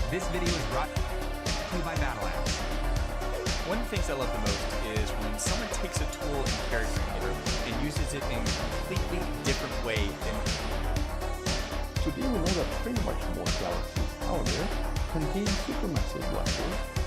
This video is brought to you by Battle Apps. One of the things I love the most is when someone takes a tool in Character Creator and uses it in a completely different way than. Today we know that pretty much most galaxies out there contain supermassive black holes.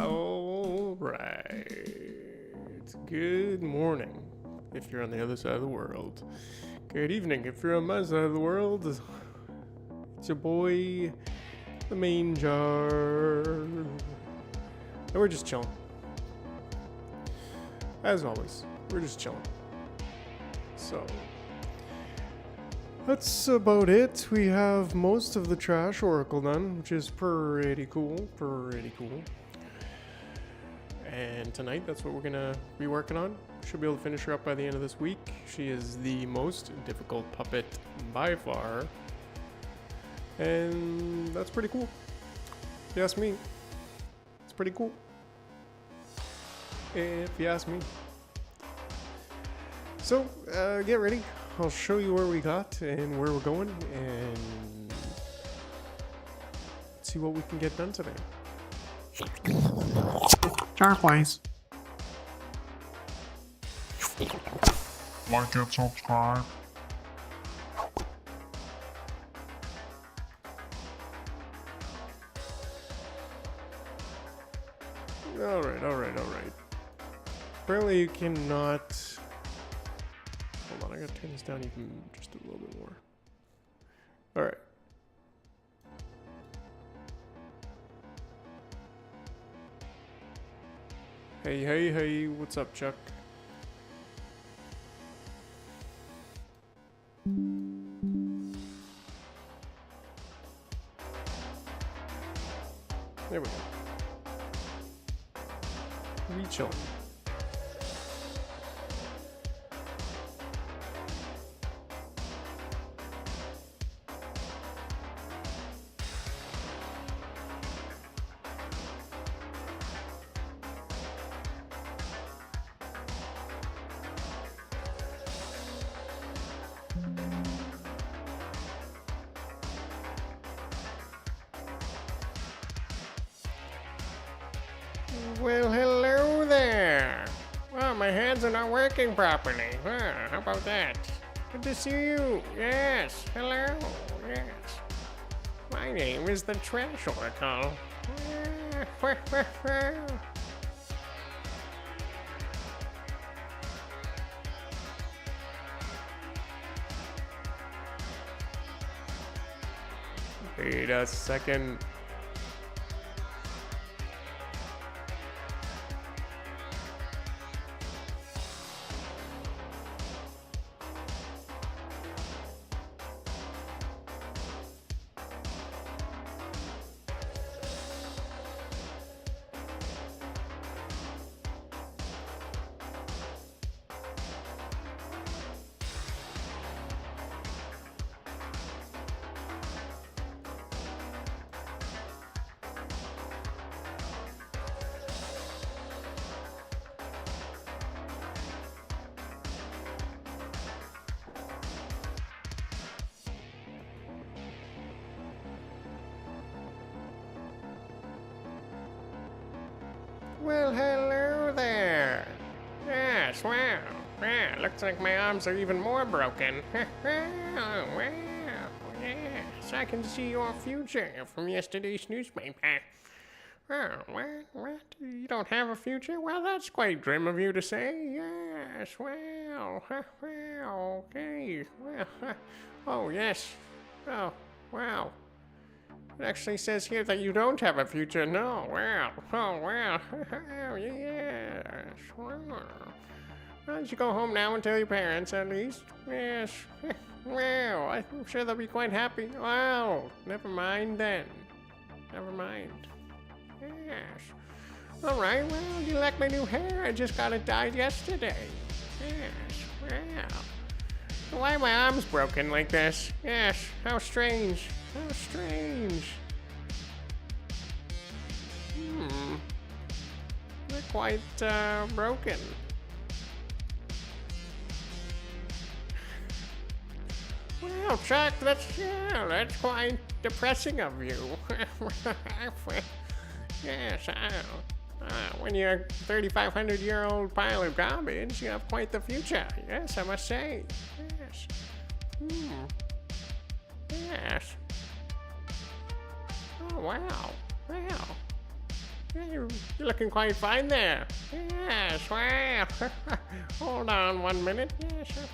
All right. Good morning if you're on the other side of the world. Good evening if you're on my side of the world. It's your boy, the main jar. And we're just chilling. As always, we're just chilling. So, that's about it. We have most of the trash oracle done, which is pretty cool. And tonight, that's what we're gonna be working on. Should be able to finish her up by the end of this week. She is the most difficult puppet by far. And that's pretty cool. If you ask me, it's pretty cool. If you ask me. So, get ready. I'll show you where we got and where we're going and see what we can get done today. Jar.Place. Like and subscribe. Alright. Apparently you cannot... Hold on, I gotta turn this down even just a little bit more. Alright. Hey, what's up, Chuck? There we go. Chill. Well, hello there. Well, my hands are not working properly. How about that? Good to see you. Yes, hello. Yes. My name is the Trash Oracle. Wait a second. Well, hello there. Yes, wow. Yeah, looks like my arms are even more broken. Wow, yes, I can see your future from yesterday's newspaper. Oh, what? You don't have a future? Well, that's quite grim of you to say. Yes, well, okay. Well, oh, yes. Oh, wow. It actually says here that you don't have a future. No, well, oh, well, yes, well. Why don't you go home now and tell your parents, at least? Yes, well, I'm sure they'll be quite happy. Well, never mind then. Never mind. Yes. All right, well, do you like my new hair? I just got it dyed yesterday. Yes, well. Why are my arms broken like this? Yes, how strange. How strange. They're quite, broken. Well, Chuck, that's quite depressing of you. Yes, when you're a 3,500-year-old pile of garbage, you have quite the future. Yes, I must say. Yes. Yes. Oh, wow. Wow. You're looking quite fine there. Yes, well. Hold on 1 minute. Yeah, sure.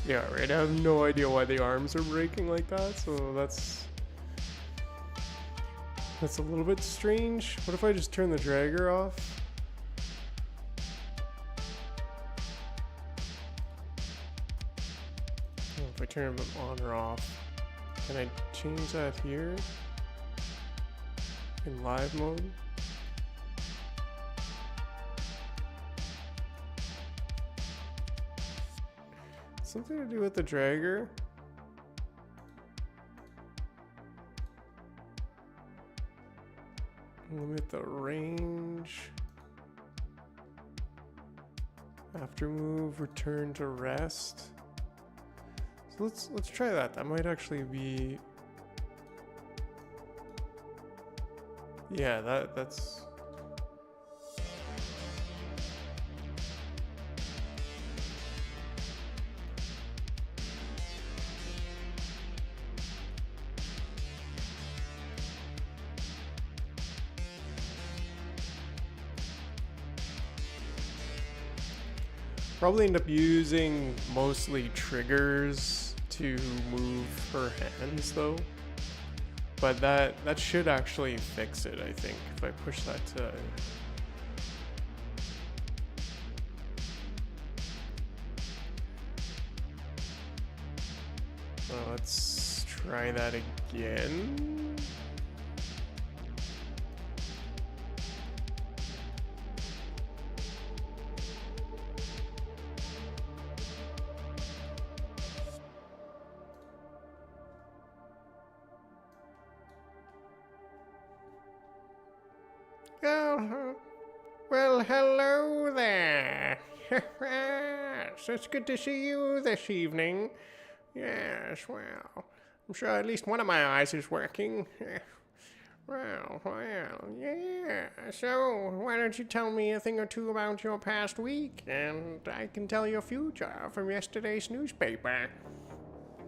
Yeah, right. I have no idea why the arms are breaking like that, so that's a little bit strange. What if I just turn the dragger off? Oh, if I turn them on or off, can I change that here in live mode? Something to do with the dragger. Limit the range. After move, return to rest. So let's try that. That might actually be. Yeah, that's. Probably end up using mostly triggers to move her hands though. But that should actually fix it, I think, if I push that to. Let's try that again. Oh, well, hello there. Yes, it's good to see you this evening. Yes, well, I'm sure at least one of my eyes is working. Well, yeah. So, why don't you tell me a thing or two about your past week, and I can tell your future from yesterday's newspaper.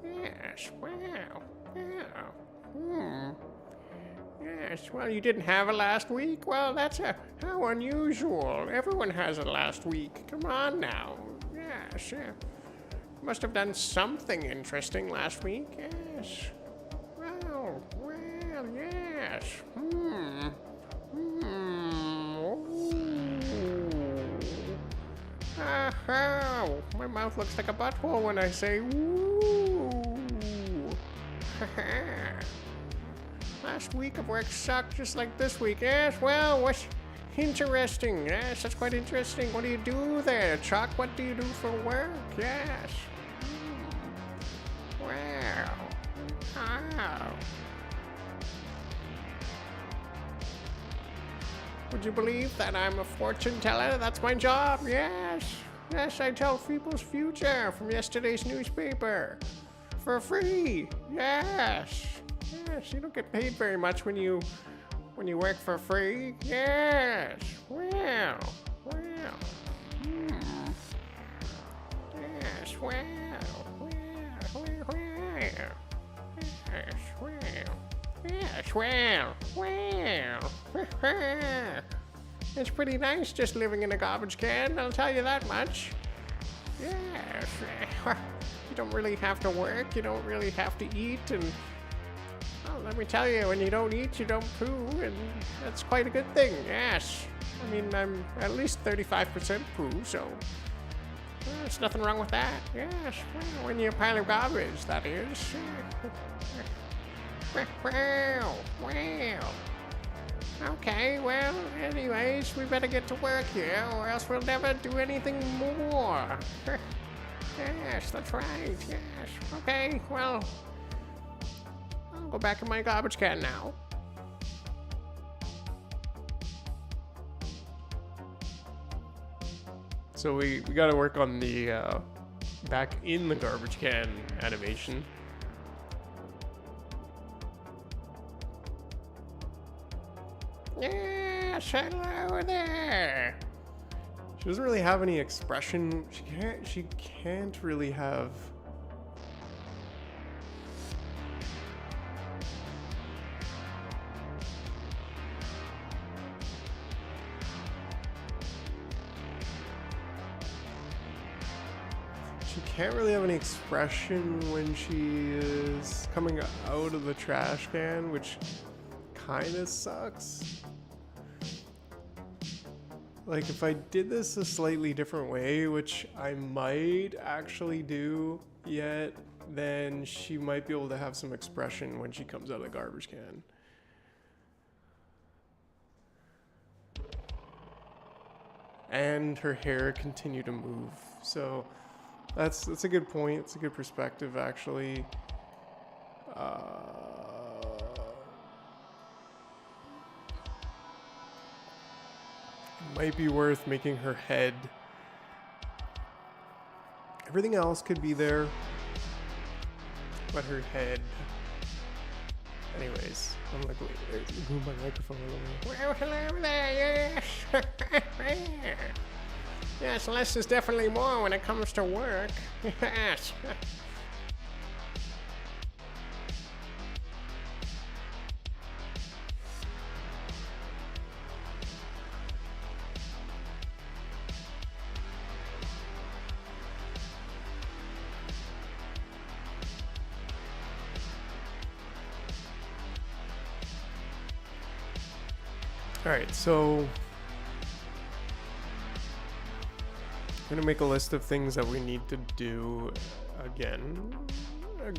Yes, well, yeah. Yes, well, you didn't have a last week? Well, how unusual. Everyone has a last week. Come on now. Yes, yeah. Must have done something interesting last week. Yes. Well, yes. Oh, my mouth looks like a butthole when I say woo. Last week of work sucked just like this week. Yes, well, what's interesting? Yes, that's quite interesting. What do you do there, Chuck? What do you do for work? Yes. Well. Oh. Would you believe that I'm a fortune teller? That's my job. Yes. Yes, I tell people's future from yesterday's newspaper. For free. Yes. Yes, you don't get paid very much when you work for free. Yes. Well. Yes, well. Yes, well. It's pretty nice just living in a garbage can, I'll tell you that much. Yes. You don't really have to work, you don't really have to eat, and well, let me tell you, when you don't eat, you don't poo, and that's quite a good thing, yes. I mean, I'm at least 35% poo, so there's nothing wrong with that, yes. Well, when you're a pile of garbage, that is. Well. Okay, well, anyways, we better get to work here, or else we'll never do anything more. Yes, that's right, yes. Okay, well, I'll go back in my garbage can now. So we gotta work on the back in the garbage can animation. Yes, hello there. She doesn't really have any expression. She can't really have. She can't really have any expression when she is coming out of the trash can, which kind of sucks. Like, if I did this a slightly different way, which I might actually do yet, then she might be able to have some expression when she comes out of the garbage can. And her hair continue to move. So that's a good point. It's a good perspective, actually. Might be worth making her head. Everything else could be there, but her head. Anyways, I'm like, move my microphone a little. Well, hello there, yes. Yes, less is definitely more when it comes to work. Yes. Alright, so I'm gonna make a list of things that we need to do again, like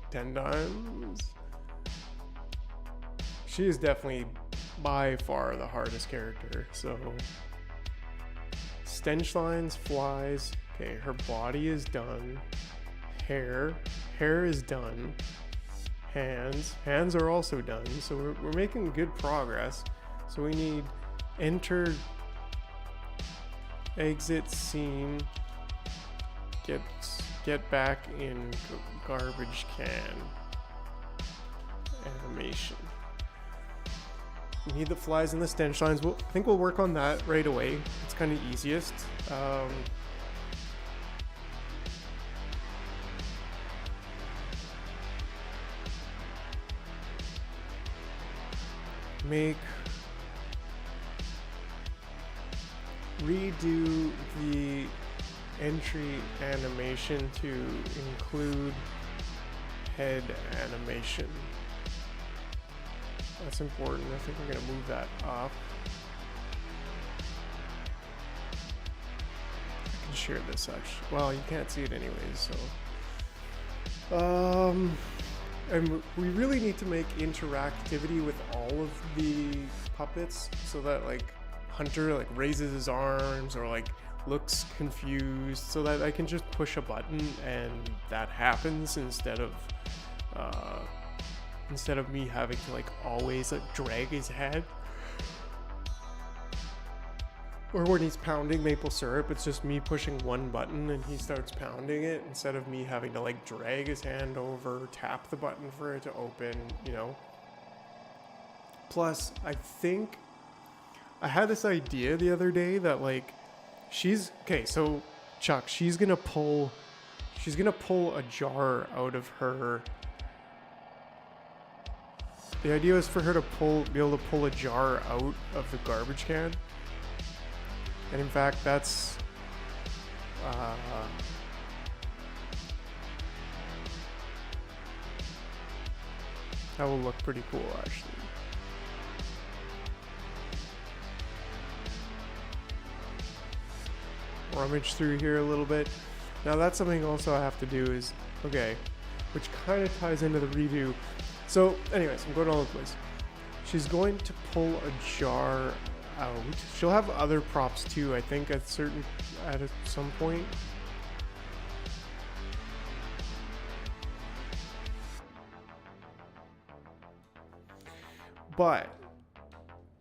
10 times. She is definitely by far the hardest character. So stench lines, flies. Okay, her body is done. Hair is done. Hands are also done, so we're making good progress. So we need enter, exit scene, get back in garbage can animation. We need the flies and the stench lines. I think we'll work on that right away. It's kind of easiest. Redo the entry animation to include head animation. That's important. I think we're going to move that up. I can share this actually. Well, you can't see it anyways, so. And we really need to make interactivity with all of the puppets so that like Hunter like raises his arms or like looks confused, so that I can just push a button and that happens instead of me having to like always like drag his head. Or when he's pounding maple syrup, it's just me pushing one button and he starts pounding it instead of me having to like drag his hand over, tap the button for it to open, you know. Plus, I think I had this idea the other day that like so Chuck, she's gonna pull a jar out of her. The idea is for her to be able to pull a jar out of the garbage can. And in fact, that's that will look pretty cool, actually. Rummage through here a little bit. Now that's something also I have to do is, okay, which kind of ties into the redo. So anyways, I'm going all over the place. She's going to pull a jar out. She'll have other props too, I think, at some point. But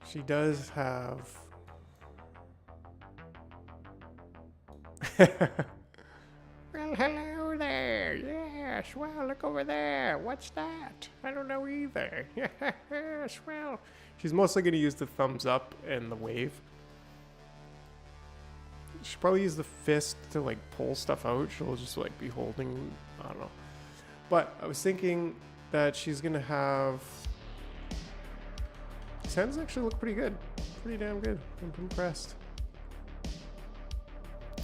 she does have Well, hello there. Yeah, swell, look over there. What's that? I don't know either. Yeah, swell. She's mostly going to use the thumbs up and the wave. She'll probably use the fist to like pull stuff out. She'll just like be holding, I don't know. But I was thinking that she's going to have... These hands actually look pretty good. Pretty damn good. I'm impressed.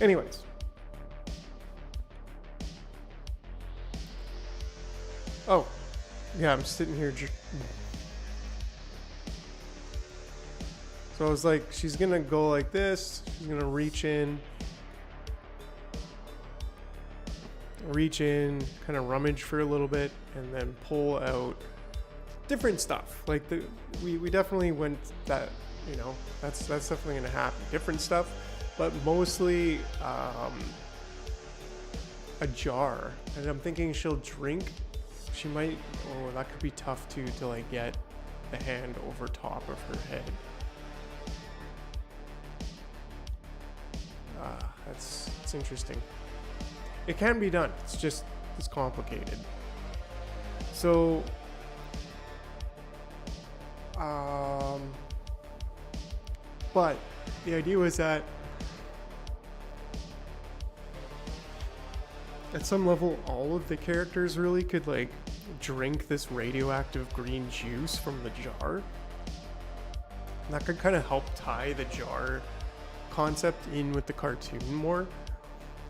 Anyways. Oh, yeah, I'm sitting here. So I was like, she's gonna go like this. She's gonna reach in, kind of rummage for a little bit, and then pull out different stuff. Like we definitely went that, you know, that's definitely gonna happen. Different stuff, but mostly a jar. And I'm thinking she'll drink. She might. Oh, that could be tough too, to like get the hand over top of her head. It's interesting. It can be done. It's complicated. So, but the idea was that at some level, all of the characters really could like drink this radioactive green juice from the jar. And that could kind of help tie the jar concept in with the cartoon more.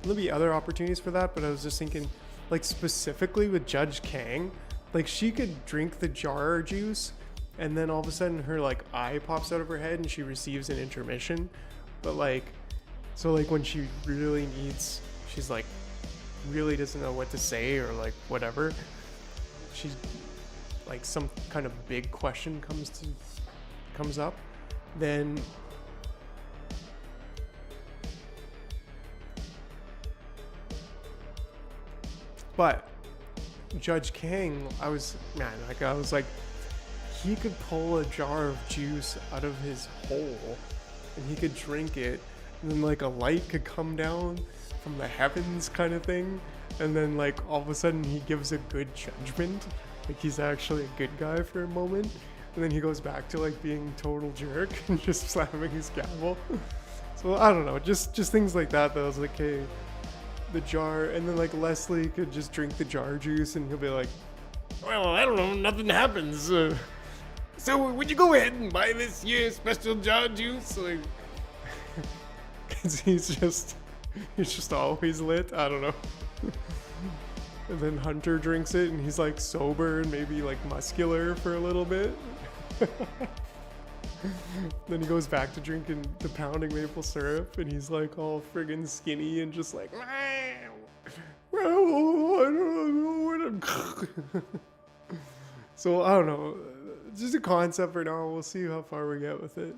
There'll be other opportunities for that, but I was just thinking, like specifically with Judge Kang, like she could drink the jar juice and then all of a sudden her like eye pops out of her head and she receives an intermission. But like, so like when she really needs, she's like really doesn't know what to say or like whatever, she's like some kind of big question comes up, then but Judge Kang, I was like, he could pull a jar of juice out of his hole and he could drink it, and then like a light could come down from the heavens kind of thing, and then like all of a sudden he gives a good judgment, like he's actually a good guy for a moment, and then he goes back to like being total jerk and just slamming his gavel. So I don't know, just things like that I was like, hey, the jar, and then like Leslie could just drink the jar juice and he'll be like, well, I don't know, nothing happens. So would you go ahead and buy this year's special jar juice? Like, cause he's just always lit. I don't know. And then Hunter drinks it and he's like sober and maybe like muscular for a little bit. Then he goes back to drinking the pounding maple syrup and he's like all friggin' skinny and just like, well, I don't know. So I don't know. It's just a concept for now. We'll see how far we get with it.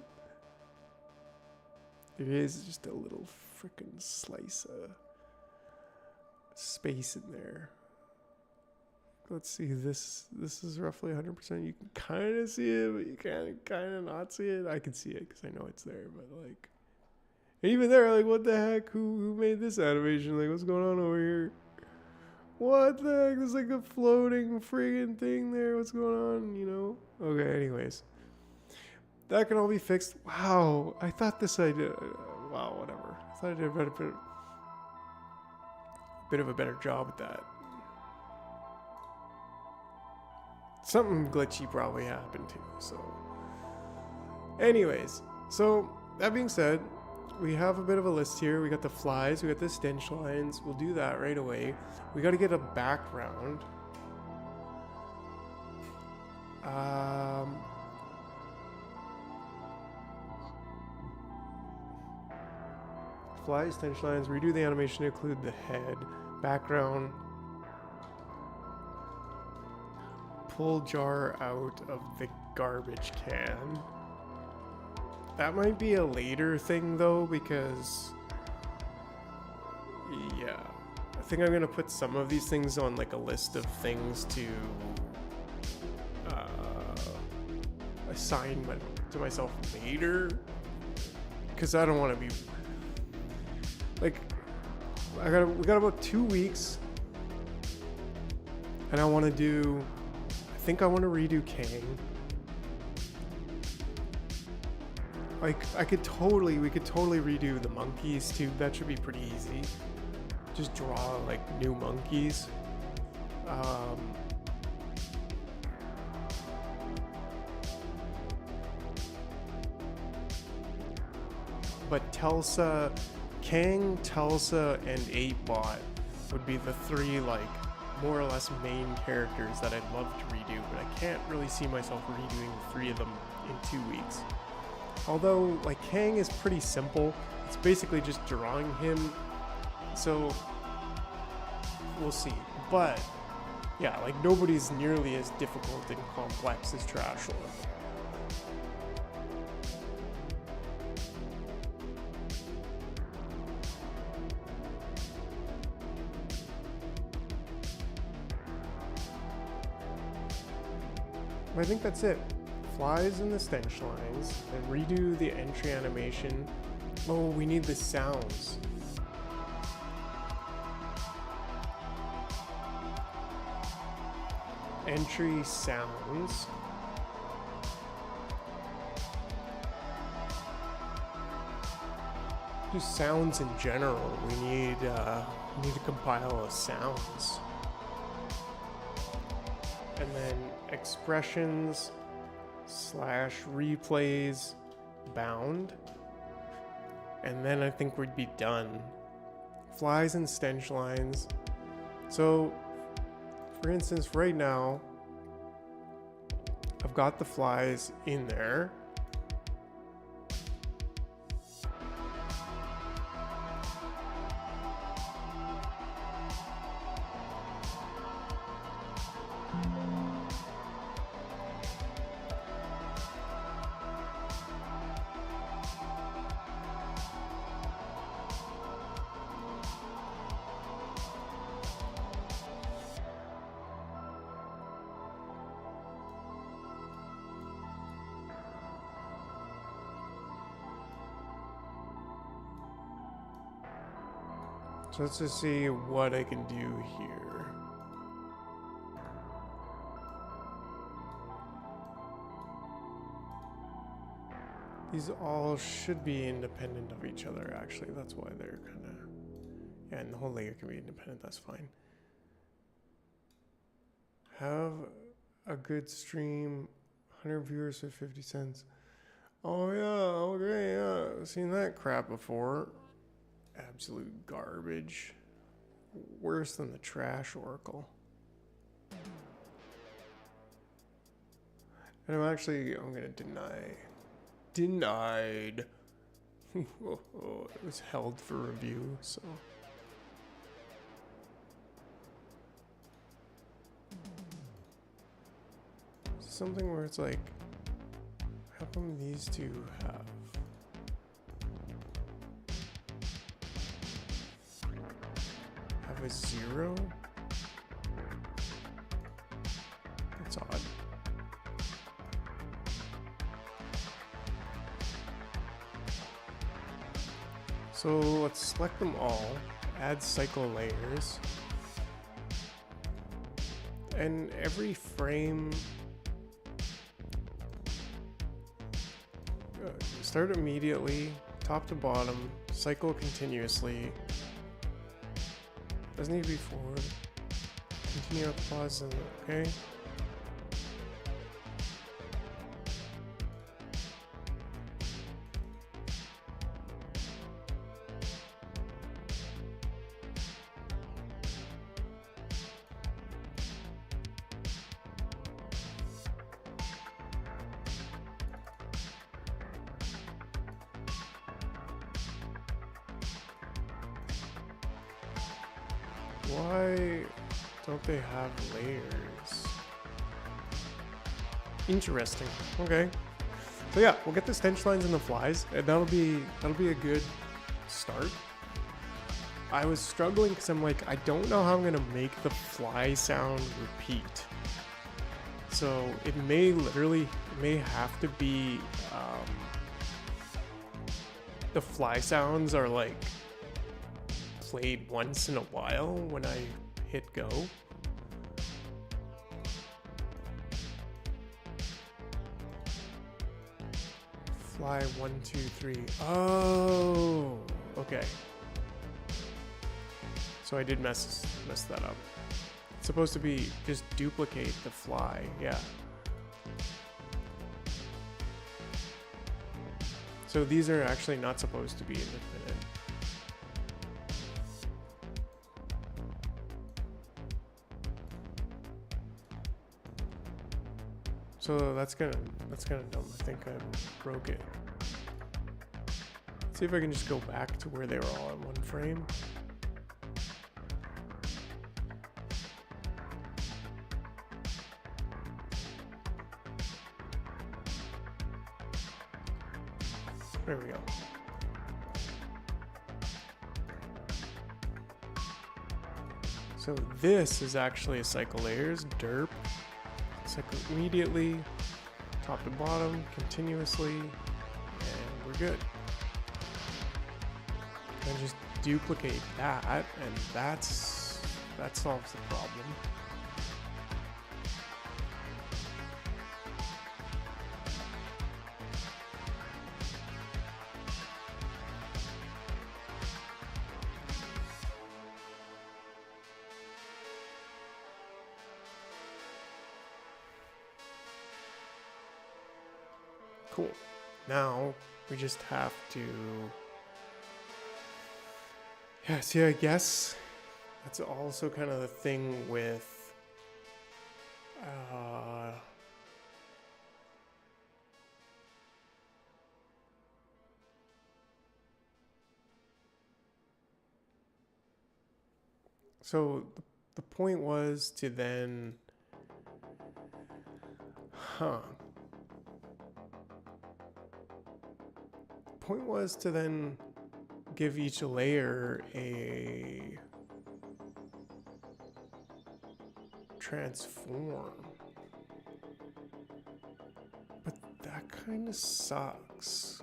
There is just a little frickin' slice of space in there. Let's see, this is roughly 100%. You can kind of see it, but you can kind of not see it. I can see it because I know it's there, but like, even there, like, what the heck? Who made this animation? Like, what's going on over here? What the heck? There's like a floating friggin' thing there. What's going on? You know? Okay, anyways. That can all be fixed. Wow, I thought this I did. Wow, whatever. I thought I did a bit of a better job at that. Something glitchy probably happened too, so. Anyways, so that being said, we have a bit of a list here. We got the flies, we got the stench lines. We'll do that right away. We got to get a background. Flies, stench lines, redo the animation to include the head, background. Pull jar out of the garbage can. That might be a later thing though, because yeah, I think I'm gonna put some of these things on like a list of things to assign to myself later, because I don't want to be like, we got about 2 weeks, and I want to do. I think I want to redo Kang. Like we could totally redo the monkeys too. That should be pretty easy. Just draw like new monkeys. But Telsa, Kang, Telsa, and 8-Bot would be the three like more or less main characters that I'd love to redo, but I can't really see myself redoing the three of them in 2 weeks. Although like Kang is pretty simple. It's basically just drawing him. So we'll see. But yeah, like nobody's nearly as difficult and complex as Trashula. I think that's it. Flies and the stench lines, and redo the entry animation. Oh, we need the sounds. Entry sounds. Just sounds in general. We need to compile a sounds. And then expressions / replays bound, and then I think we'd be done. Flies and stench lines. So for instance, right now I've got the flies in there. So let's just see what I can do here. These all should be independent of each other, actually. That's why they're kind of... Yeah, and the whole layer can be independent, that's fine. Have a good stream, 100 viewers for 50 cents. Oh yeah, okay, yeah, I've seen that crap before. Absolute garbage. Worse than the trash Oracle. And I'm gonna deny. Denied. It was held for review, so. Something where it's like, how come these two have? A 0? That's odd. So let's select them all, add cycle layers, and every frame start immediately, top to bottom, cycle continuously. Doesn't need to be forward. Continue up, pause, and okay. Why don't they have layers? Interesting. Okay. So yeah, we'll get the stench lines and the flies, and that'll be a good start. I was struggling because I'm like, I don't know how I'm gonna make the fly sound repeat. So it may have to be the fly sounds are like played once in a while when I hit go. Fly 1, 2, 3. Oh, okay. So I did mess that up. It's supposed to be just duplicate the fly, yeah. So these are actually not supposed to be independent. So that's kind of dumb. I think I broke it. Let's see if I can just go back to where they were all in one frame. There we go. So this is actually a cycle layers, derp. Cycle immediately, top to bottom, continuously, and we're good. And just duplicate that, and that solves the problem. Cool. Now we just have to. Yeah, see, I guess that's also kind of the thing with. So the point was to then. Point was to then give each layer a transform. But that kind of sucks.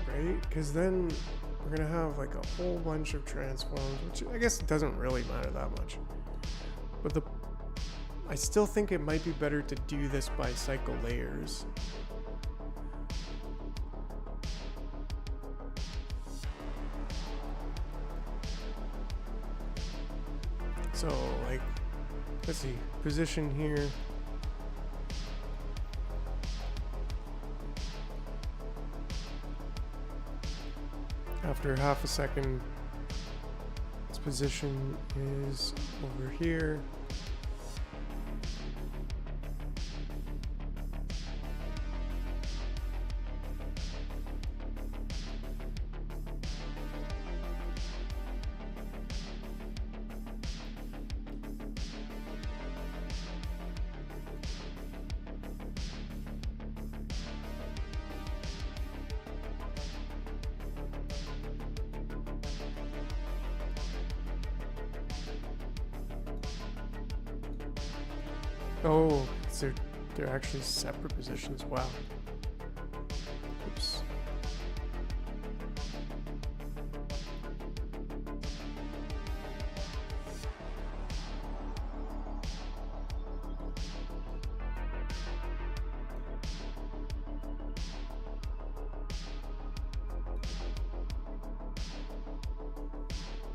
Right? Because then we're going to have like a whole bunch of transforms, which I guess doesn't really matter that much. But I still think it might be better to do this by cycle layers. So, like, let's see, position here. After half a second, its position is over here. Oh, they're actually separate positions. Wow. Oops.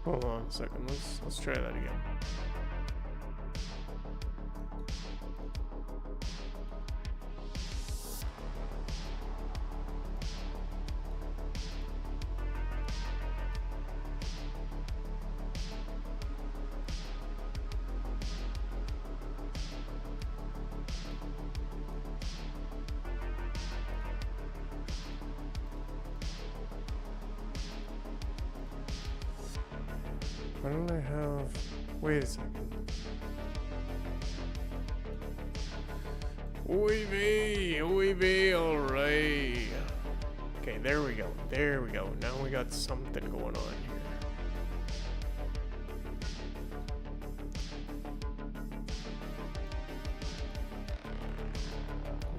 Hold on a second. Let's try that again. Why don't I have... Wait a second. Oy vey, alright. Okay, there we go. Now we got something going on here.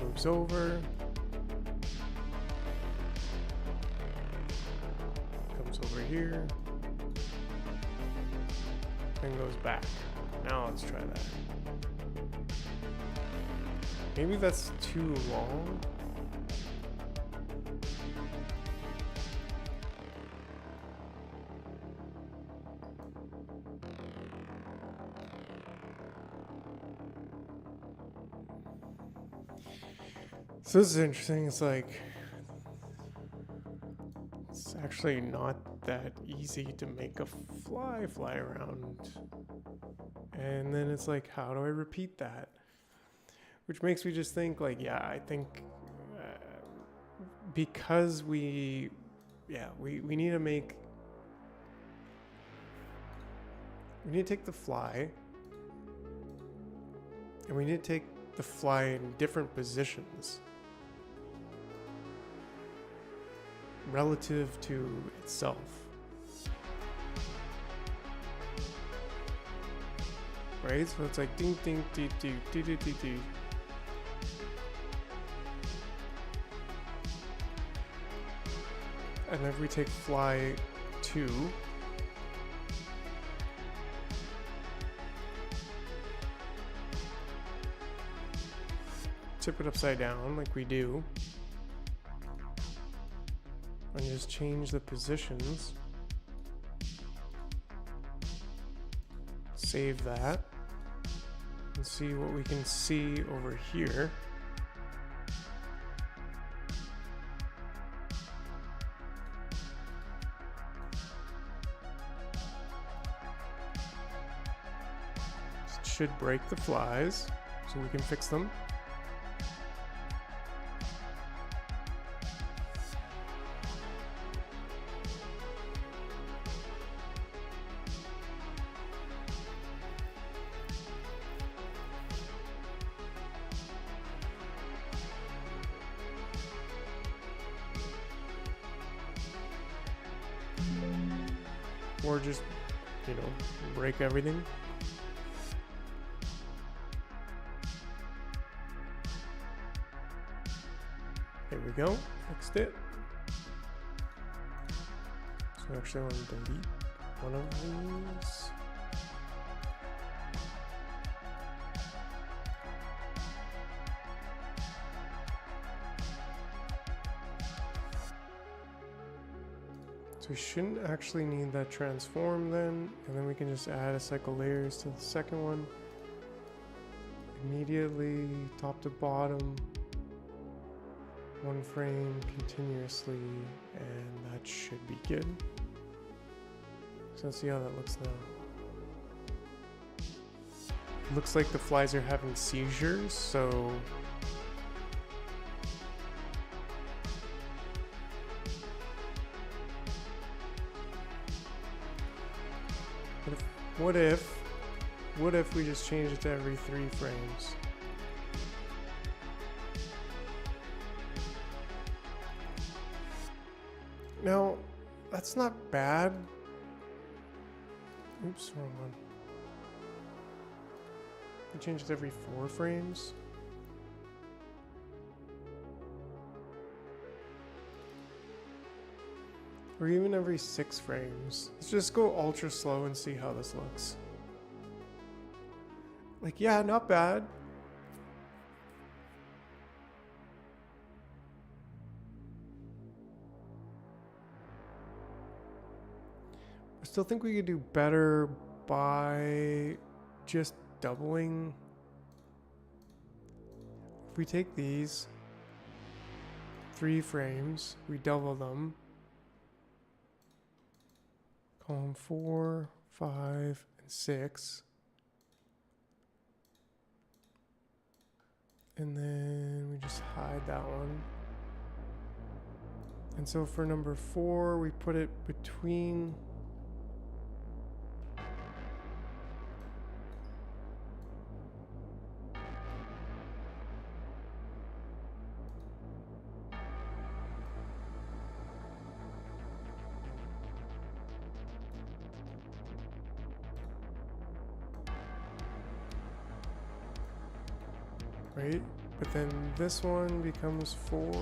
Moves over. over here. Then goes back. Now let's try that. Maybe that's too long. So this is interesting. It's like, it's actually not that easy to make a fly around. And then it's like, how do I repeat that? Which makes me just think like, yeah, I think because we need to make, we need to take the fly and we need to take the fly in different positions relative to itself. Right? So it's like ding ding dee dee dee dee dee dee. And if we take fly 2, tip it upside down like we do, and just change the positions. Save that and see what we can see over here. It should break the flies so we can fix them. Or just, you know, break everything. There we go, fixed it. So actually I want to delete one of these. So we shouldn't actually need that transform then, and then we can just add a cycle layers to the second one. Immediately, top to bottom, one frame continuously, and that should be good. So let's see how that looks now. Looks like the flies are having seizures, so what if we just change it to every 3 frames? Now, that's not bad. Oops, wrong one. We change it every 4 frames. Or even every 6 frames. Let's just go ultra slow and see how this looks. Like, yeah, not bad. I still think we could do better by just doubling. If we take these 3 frames, we double them. Column 4, 5, and 6. And then we just hide that one. And so for number 4, we put it between right? But then this one becomes 4.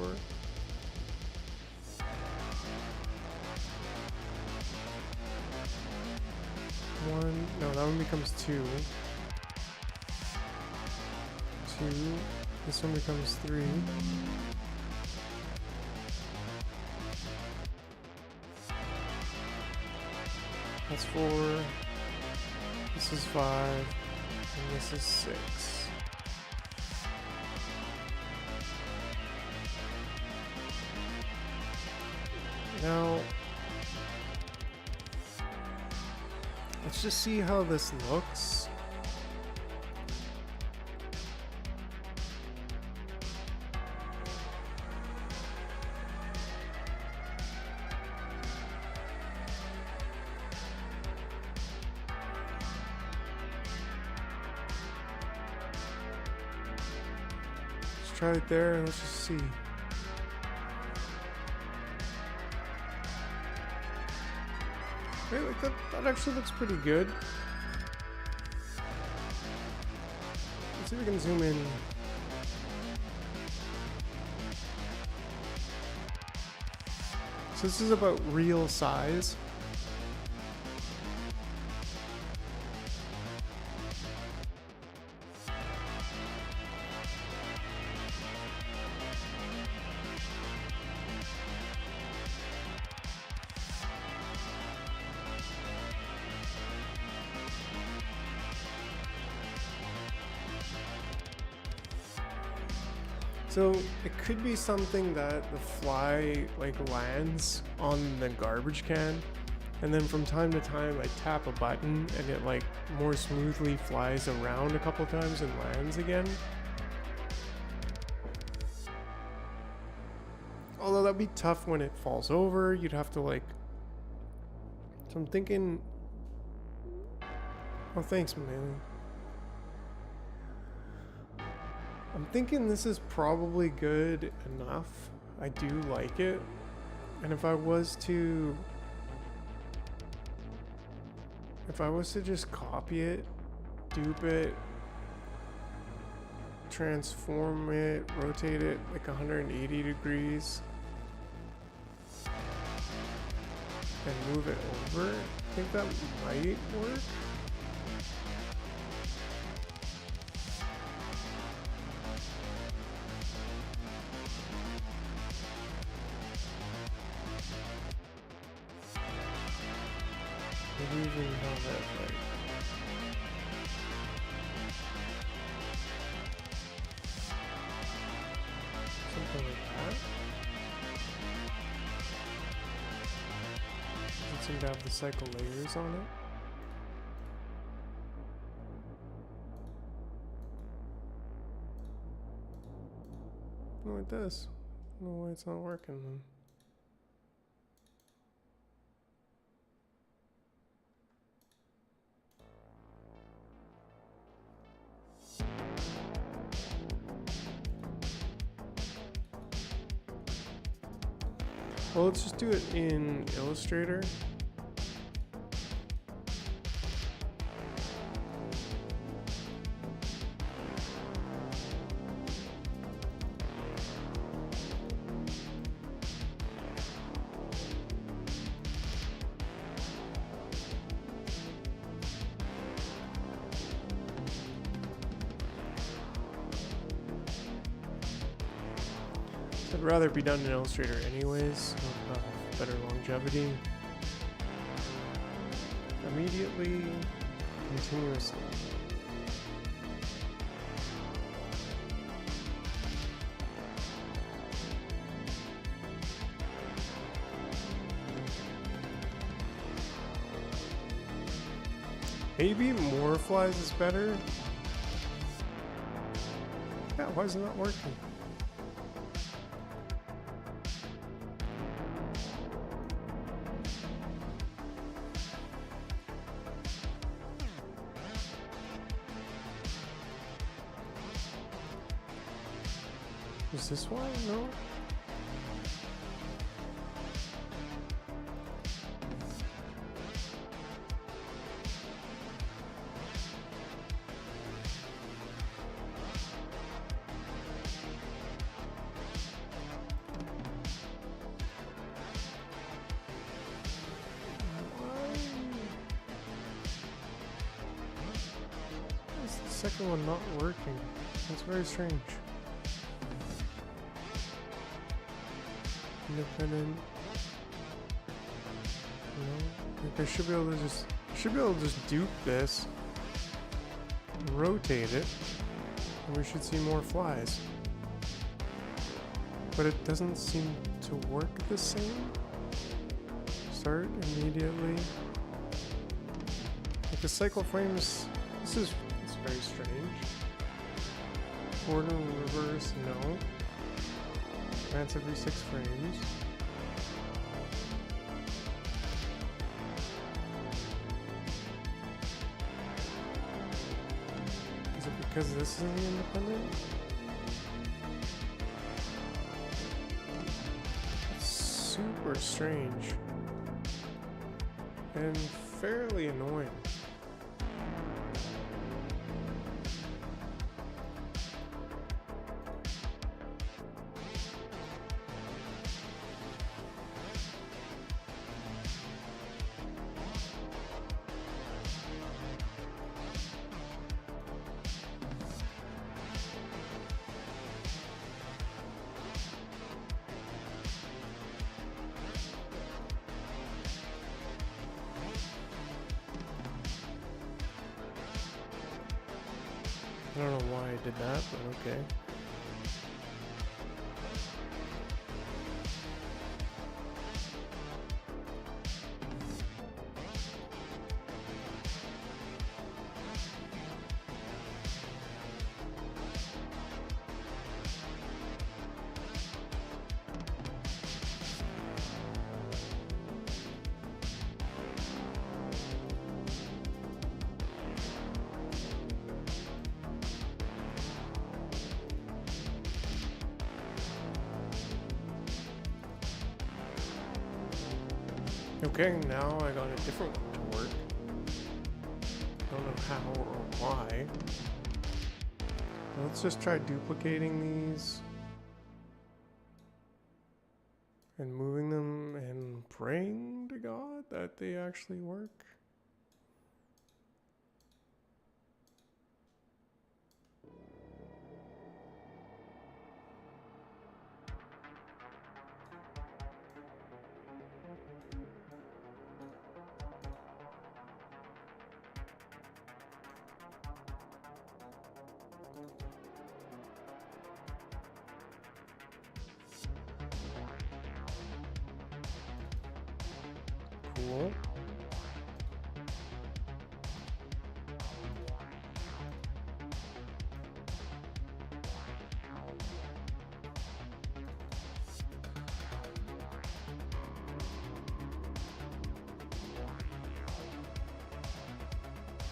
No, that one becomes 2. 2. This one becomes 3. That's 4. This is 5. And this is 6. Now, let's just see how this looks. Let's try it there and let's just see. Right, like that actually looks pretty good. Let's see if we can zoom in. So this is about real size. So it could be something that the fly like lands on the garbage can, and then from time to time I tap a button and it like more smoothly flies around a couple times and lands again. Although that'd be tough when it falls over, you'd have to like... So I'm thinking... Oh, thanks, man. I'm thinking this is probably good enough. I do like it. And if I was to just copy it, dupe it, transform it, rotate it like 180 degrees, and move it over, I think that might work. Maybe even have that like something like that. Doesn't seem to have the cycle layers on it. No, it does. I don't know why it's not working then. Well, let's just do it in Illustrator. I'd rather be done in Illustrator anyways, better longevity. Immediately, continuously. Maybe more flies is better. Yeah, why is it not working? Is this one? No? second one not working? That's very strange. Independent. No, like I should be able to just dupe this, rotate it, and we should see more flies. But it doesn't seem to work the same. Start immediately. Like the cycle frames, it's very strange. Forward and reverse, no. Advance every 6 frames. Is it because this is the independent? It's super strange. And fairly annoying. I don't know why I did that, but okay. Okay, now I got a different one to work. I don't know how or why. Let's just try duplicating these and moving them and praying to God that they actually work. Cool.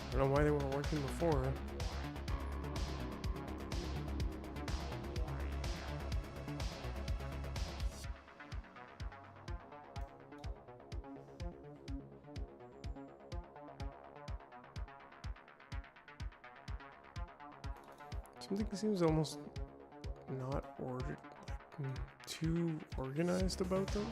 I don't know why they weren't working before. Something seems almost not ordered, too organized about them.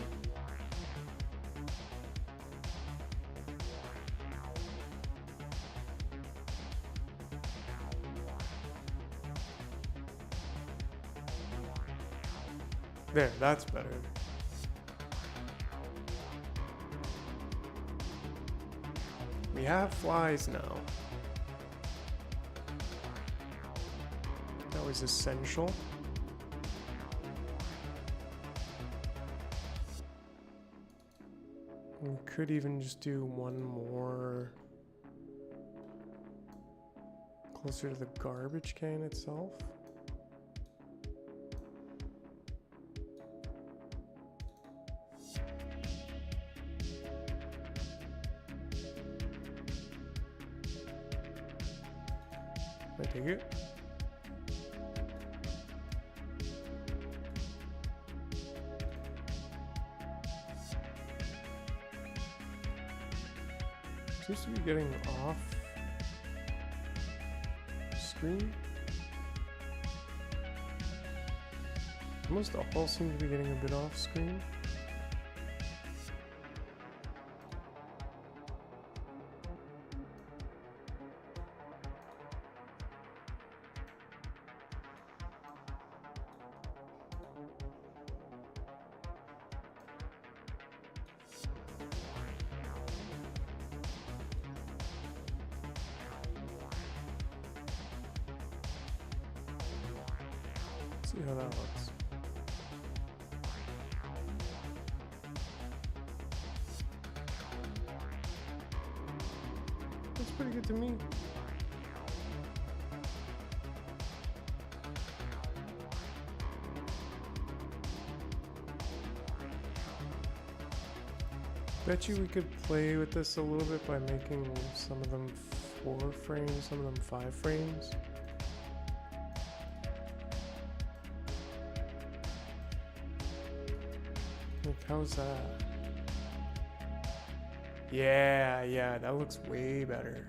There, that's better. We have flies now. That was essential. We could even just do one more closer to the garbage can itself. I take it. Seems to be getting off screen. Almost all seem to be getting a bit off screen. See how that looks. Looks pretty good to me. Bet you we could play with this a little bit by making some of them 4 frames, some of them 5 frames. Like, how's that? Yeah, that looks way better.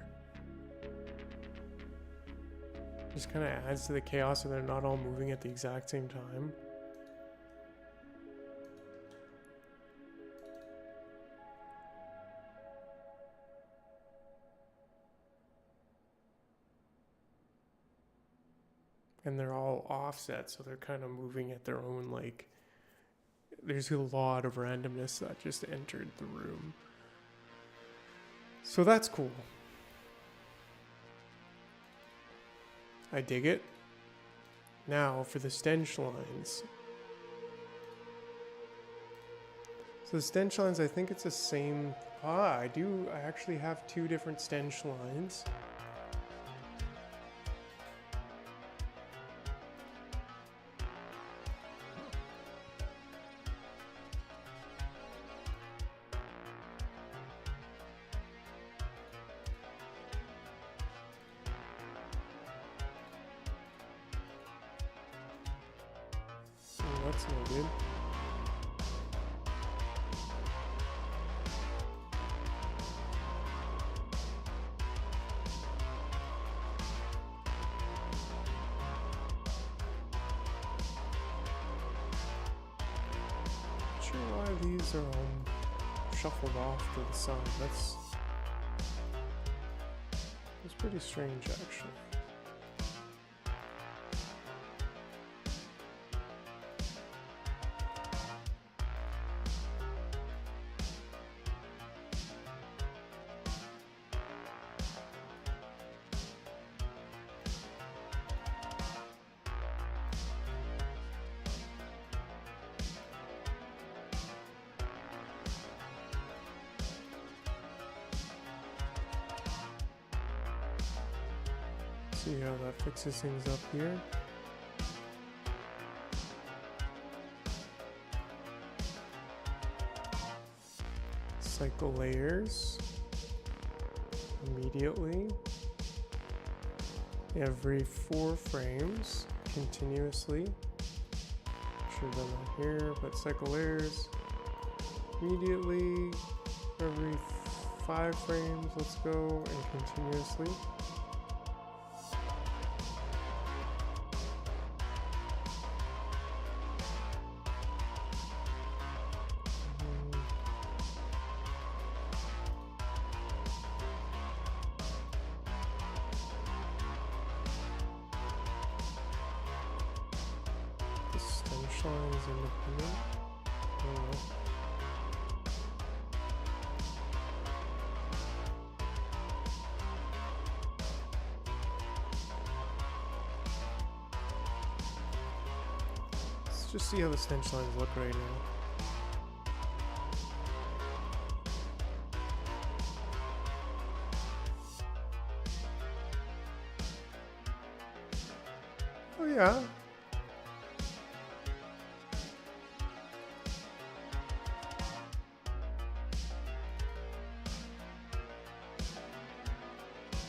Just kind of adds to the chaos so they're not all moving at the exact same time. And they're all offset, so they're kind of moving at their own, like, there's a lot of randomness that just entered the room. So that's cool. I dig it. Now for the stench lines. So the stench lines, I think it's the same. I actually have 2 different stench lines. That's no good. Not sure why these are shuffled off to the side. That's pretty strange, actually. See how that fixes things up here. Cycle layers immediately every 4 frames continuously. Sure they're not here, but cycle layers immediately every 5 frames. Let's go, and continuously. The stench line is independent. I don't know. Let's just see how the stench lines look right now. Oh yeah.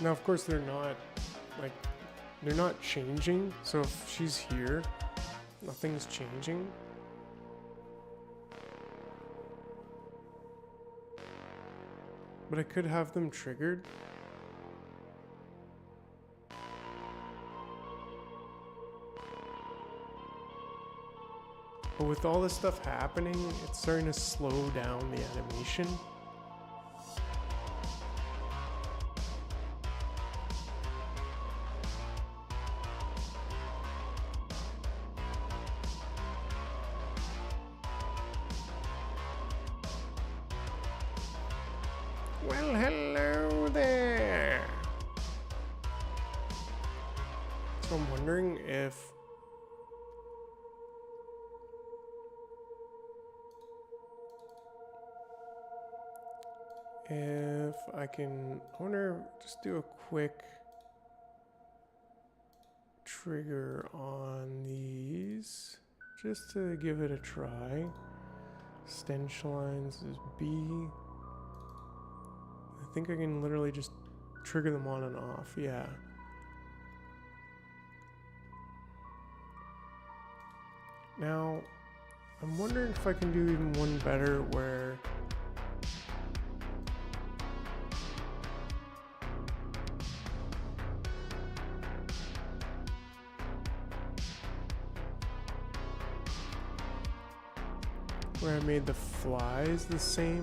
Now, of course, they're not changing. So if she's here, nothing's changing. But I could have them triggered. But with all this stuff happening, it's starting to slow down the animation. Well, hello there. So I'm wondering if if I can, I wonder, just do a quick trigger on these just to give it a try. Stench lines is B. I think I can literally just trigger them on and off. Yeah. Now, I'm wondering if I can do even one better where I made the flies the same.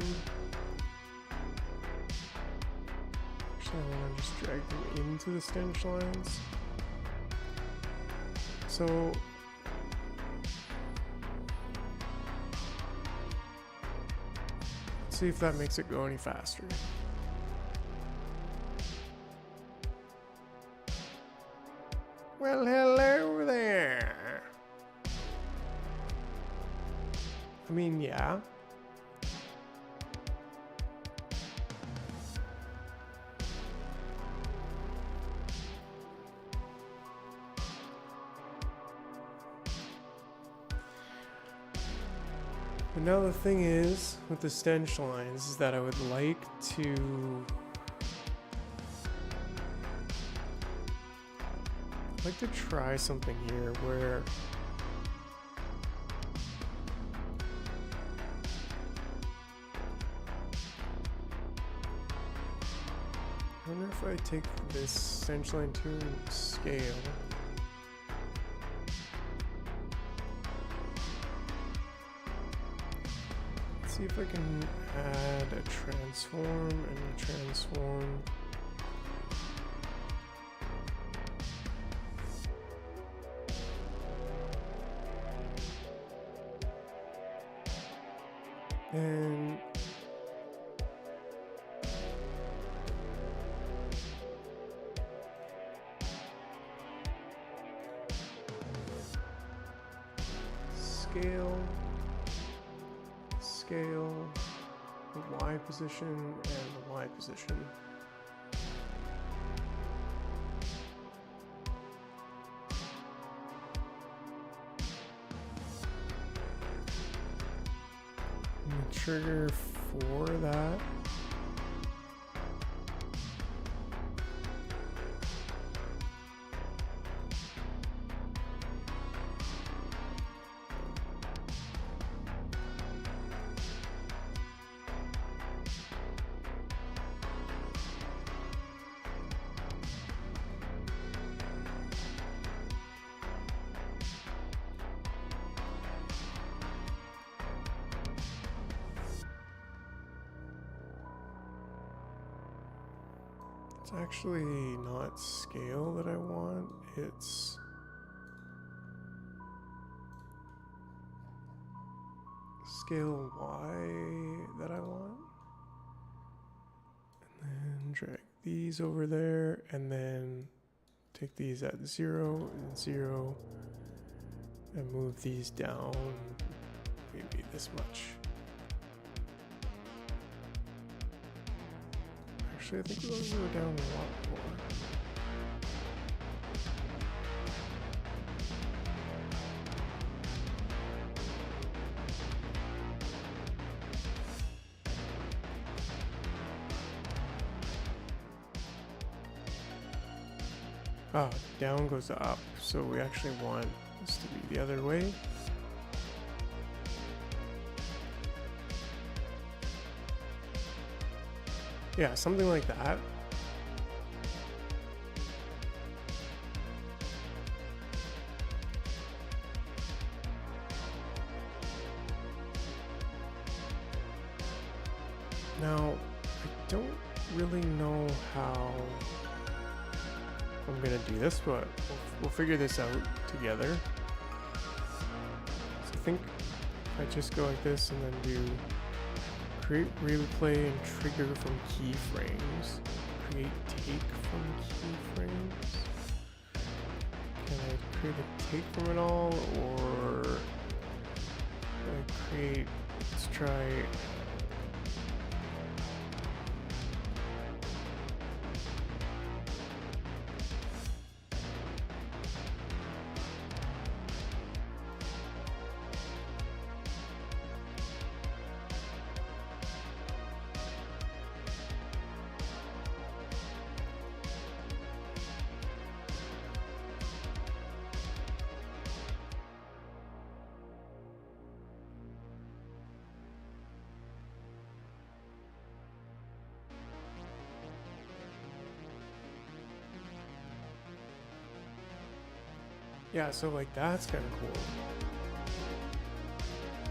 Actually, I want to just drag them into the stench lines. So let's see if that makes it go any faster. Well, hello there. I mean, yeah. But now the thing is, with the stench lines, is that I would like to... I'd like to try something here where... I wonder if I take this stench line to scale. Let's see if I can add a transform and a transform. And scale, the Y position, and the Y position. And the trigger for that. It's actually not scale that I want, it's scale Y that I want. And then drag these over there, and then take these at 0 and 0, and move these down maybe this much. Actually, I think we're going to go down a lot more. Ah, down goes to up, so we actually want this to be the other way. Yeah, something like that. Now, I don't really know how I'm gonna do this, but we'll figure this out together. So I think if I just go like this and then do create replay and trigger from keyframes. Create take from keyframes. Can I create a take from it all, or can I create, let's try Yeah, so like that's kind of cool.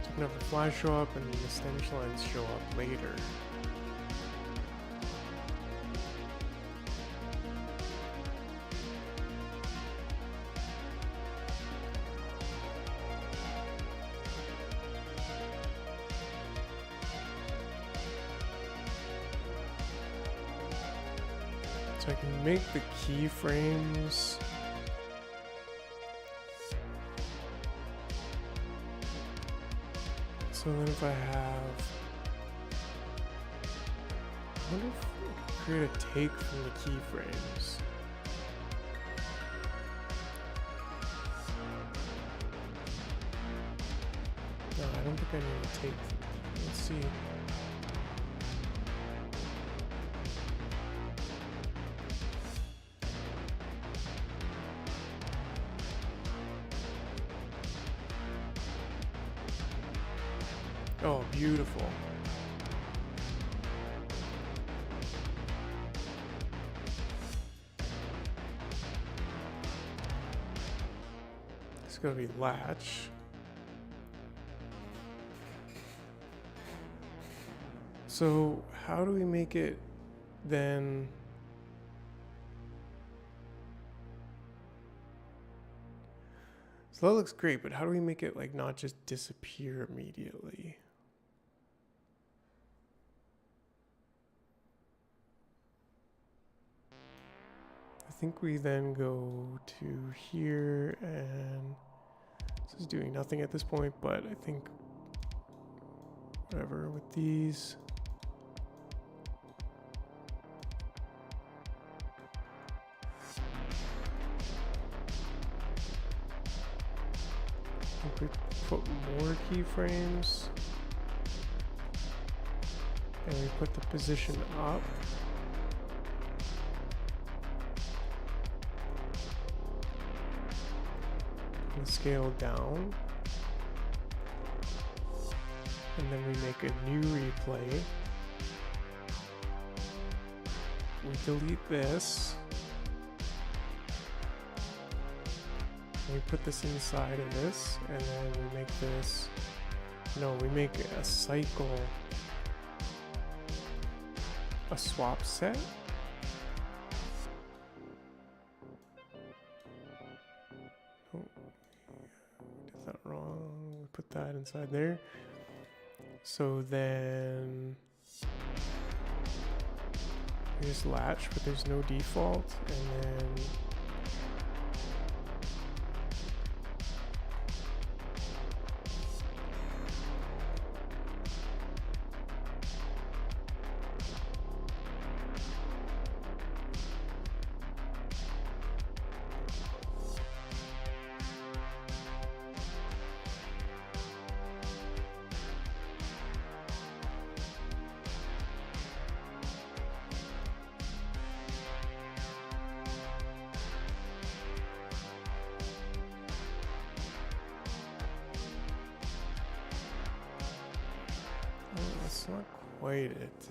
So you can have the flash show up and the stench lines show up later. So I can make the keyframes. So then if I have, I wonder if I can create a take from the keyframes. No, I don't think I need a take. Let's see. Oh, beautiful. It's gonna be latch. So how do we make it then? So that looks great, but how do we make it like not just disappear immediately? I think we then go to here, and this is doing nothing at this point, but I think whatever with these. I think we put more keyframes, and we put the position up. And scale down, and then we make a new replay. We delete this, and we put this inside of this, and then we make this, no, we make a cycle, a swap set. That wrong. We put that inside there. So then we just latch, but there's no default, and then that's not quite it.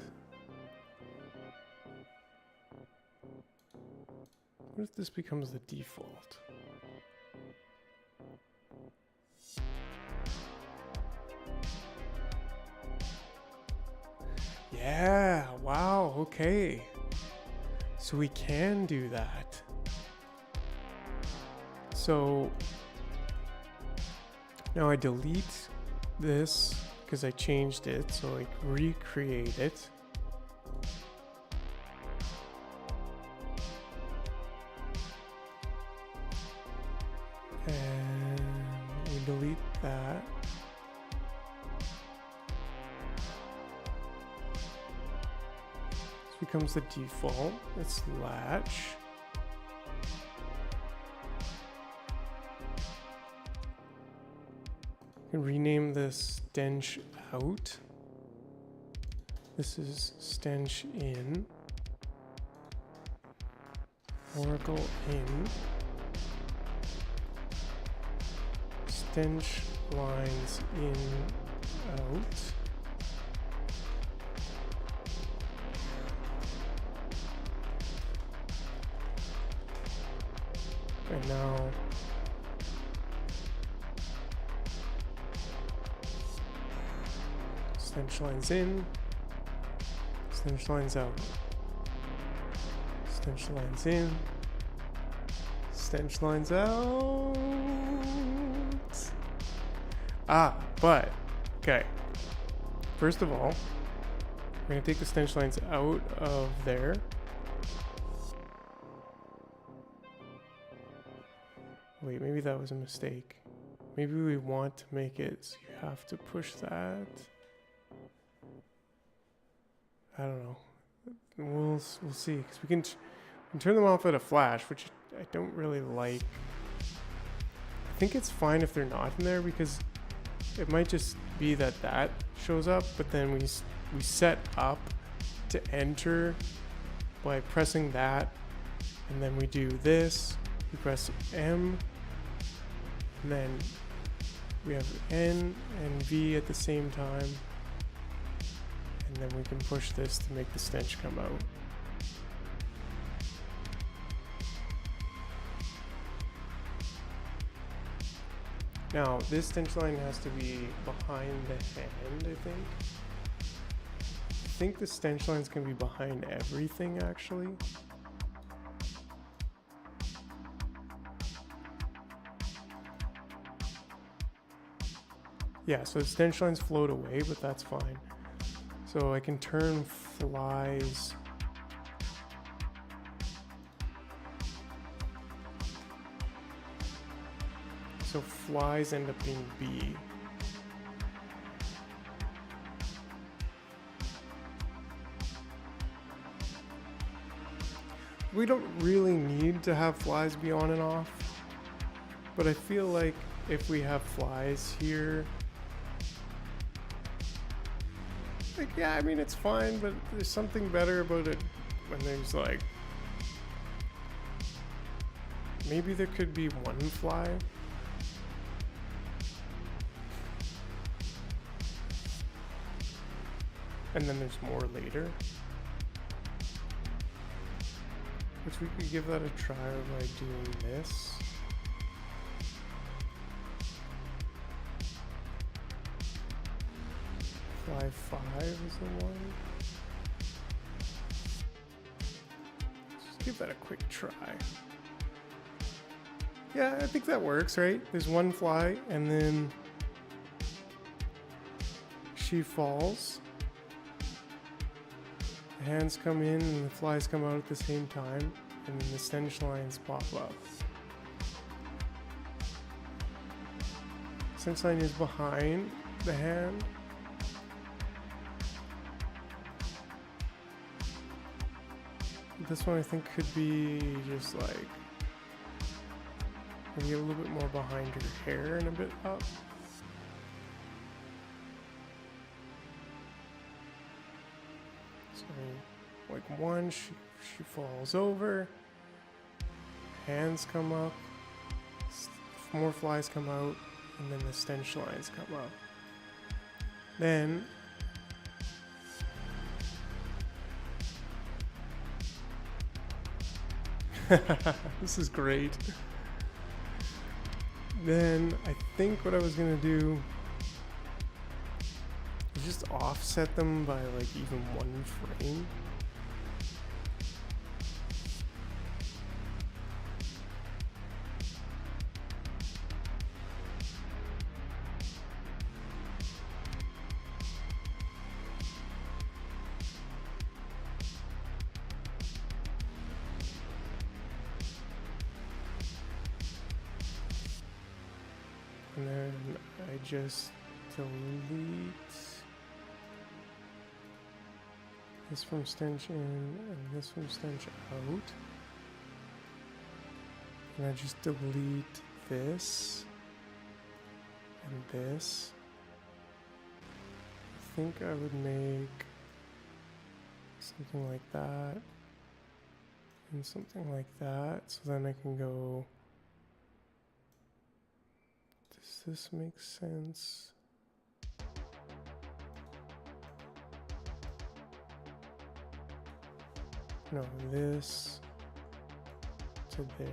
What if this becomes the default? Yeah, wow, okay. So we can do that. So now I delete this because I changed it, so I recreate it. And we delete that. This becomes the default. It's latch. And rename this stench out. This is stench in. Oracle in. Stench lines in, out. And now Stench lines in. Stench lines out. Stench lines in. Stench lines out. But, okay. First of all, we're going to take the stench lines out of there. Wait, maybe that was a mistake. Maybe we want to make it so you have to push that. I don't know. We'll see, because we can turn them off at a flash, which I don't really like. I think it's fine if they're not in there, because it might just be that shows up, but then we set up to enter by pressing that, and then we do this. We press M, and then we have N and V at the same time, and then we can push this to make the stench come out. Now, this stench line has to be behind the hand, I think. I think the stench lines can be behind everything, actually. Yeah, so the stench lines float away, but that's fine. So I can turn flies. So flies end up being B. We don't really need to have flies be on and off, but I feel like if we have flies here, like, yeah, I mean, it's fine, but there's something better about it when there's like, maybe there could be one fly. And then there's more later. Which we could give that a try by doing this. Fly 5 is the one. Let's give that a quick try. Yeah, I think that works, right? There's one fly, and then she falls. The hands come in and the flies come out at the same time, and then the stench lines pop up. Stench line is behind the hand. This one I think could be just like maybe a little bit more behind your hair and a bit up. So like one, she falls over, hands come up, more flies come out, and then the stench lines come up. Then this is great. Then I think what I was gonna do is just offset them by like even one frame. And then I just delete this from stench in and this from stench out. And I just delete this and this. I think I would make something like that and something like that, so then I can go. Does this make sense? No, this to there.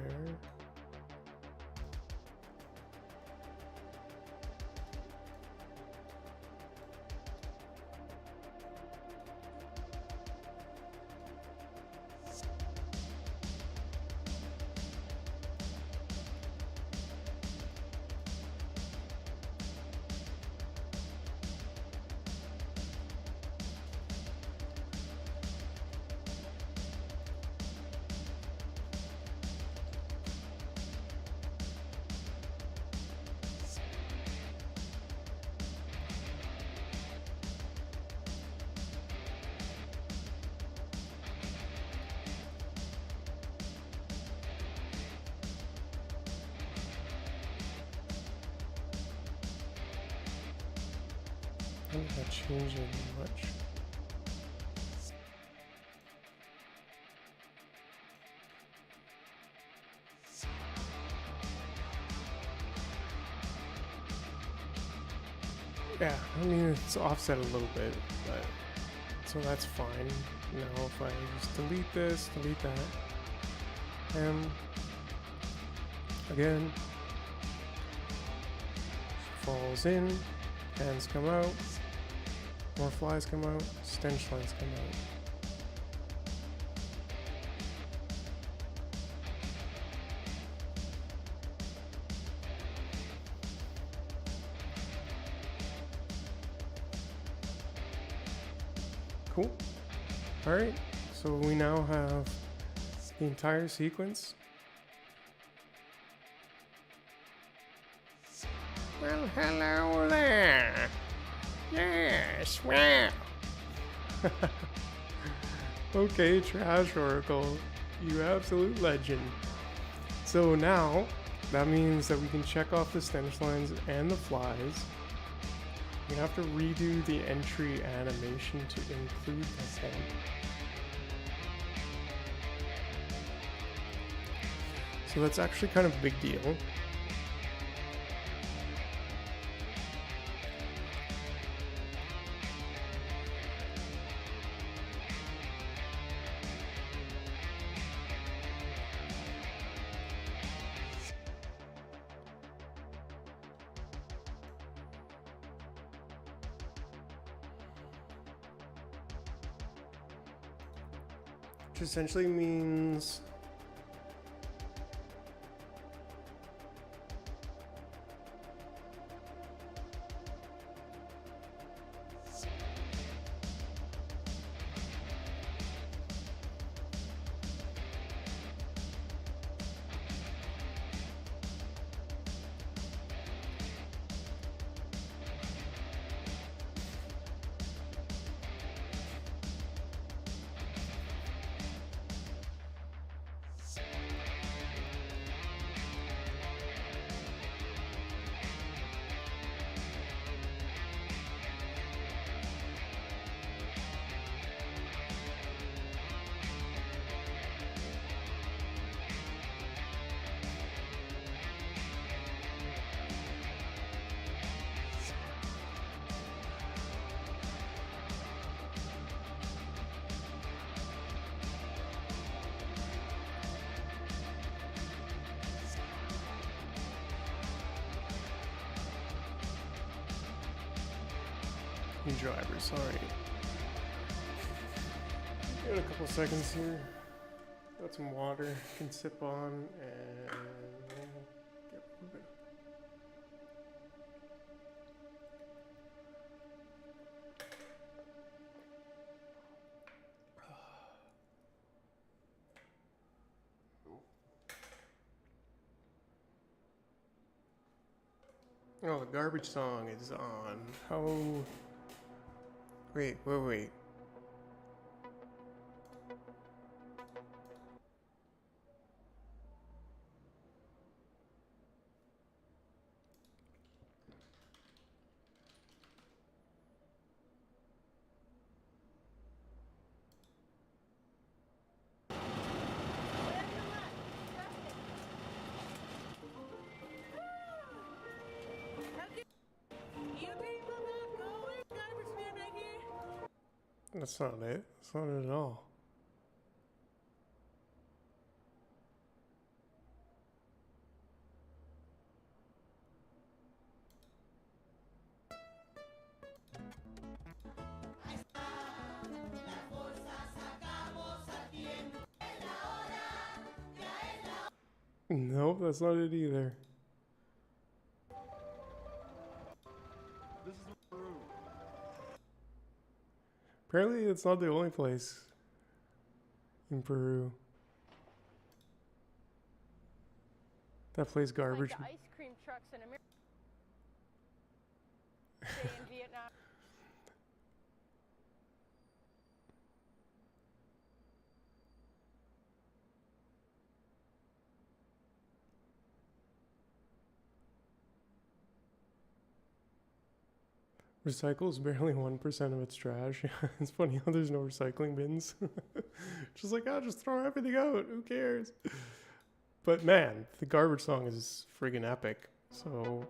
I don't think that changed it much. Yeah, I mean, it's offset a little bit, but so that's fine. Now, if I just delete this, delete that, and again, falls in, hands come out, more flies come out, stench lines come out. Cool. Alright, so we now have the entire sequence. Well, hello there. Yes, wow. Okay, Trash Oracle, you absolute legend. So now, that means that we can check off the stench lines and the flies. We have to redo the entry animation to include the head. So that's actually kind of a big deal. Which essentially means driver, sorry. Give it a couple seconds here. Got some water, can sip on, and get moving. Oh, the garbage song is on. Oh. Wait. That's not it. That's not it at all. Nope, that's not it either. Apparently, it's not the only place in Peru that plays garbage. Like the ice cream trucks in America. In Vietnam. Recycles barely 1% of its trash. It's funny how there's no recycling bins. Just like, oh, just throw everything out. Who cares? But man, the garbage song is friggin' epic. So,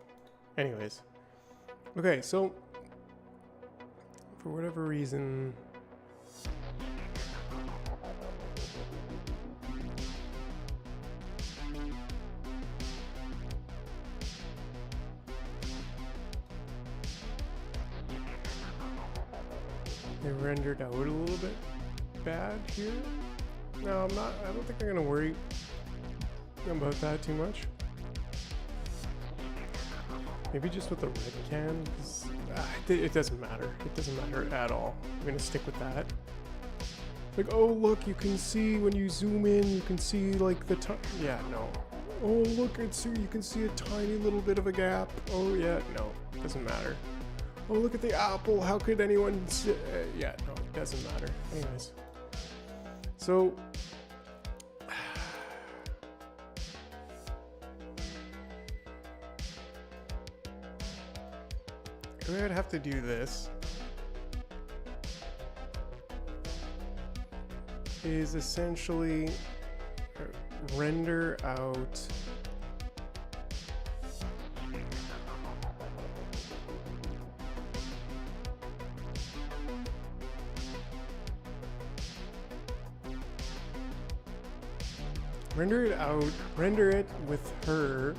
anyways. Okay, so for whatever reason, they rendered out a little bit bad here. No, I'm not. I don't think I'm gonna worry about that too much. Maybe just with the red can, 'cause, it doesn't matter. It doesn't matter at all. I'm gonna stick with that. Like, oh look, you can see when you zoom in, you can see like the yeah, no. Oh look, you can see a tiny little bit of a gap. Oh yeah, no, doesn't matter. Oh look at the apple. How could anyone? Yeah, no, it doesn't matter. Anyways, so. The way I'd have to do this is essentially render out render it with her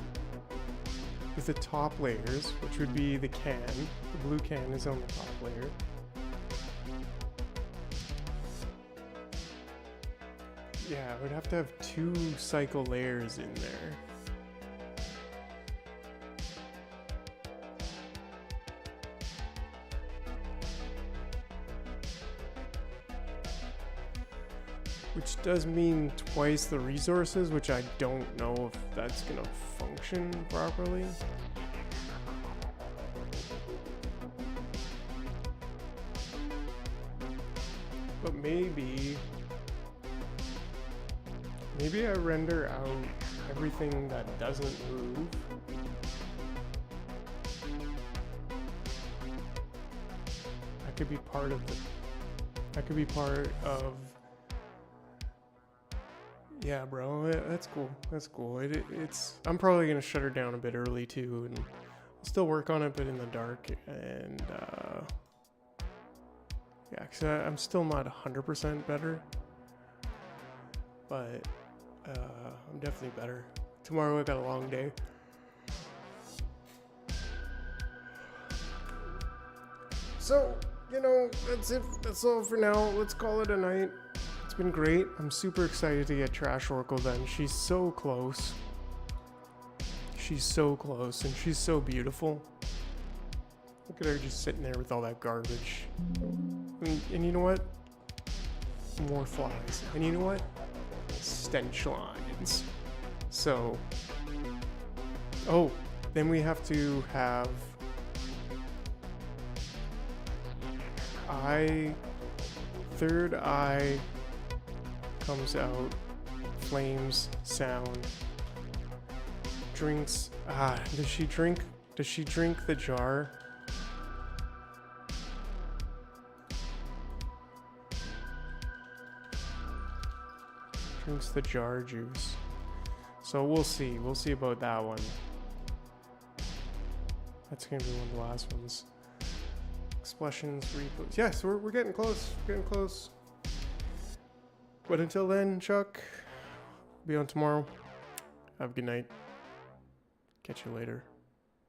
with the top layers, which would be the can. The blue can is on the top layer. Yeah, we'd have to have 2 cycle layers in there. Which does mean twice the resources, which I don't know if that's gonna function properly. But maybe I render out everything that doesn't move. That could be part of yeah, bro, that's cool. That's cool. It's. I'm probably gonna shut her down a bit early too, and I'll still work on it, but in the dark. And yeah, cause I'm still not 100% better, but I'm definitely better. Tomorrow I got a long day. So, that's it. That's all for now. Let's call it a night. It's been great. I'm super excited to get Trash Oracle done. She's so close. She's so close, and she's so beautiful. Look at her just sitting there with all that garbage. And you know what? More flies. And you know what? Stench lines. So, oh, then we have to have third eye comes out, flames, sound, drinks. Does she drink the jar? Drinks the jar juice. So we'll see about that one. That's gonna be one of the last ones. Explosions, replays. Yes, we're getting close. We're getting close. But until then, Chuck, be on tomorrow. Have a good night. Catch you later.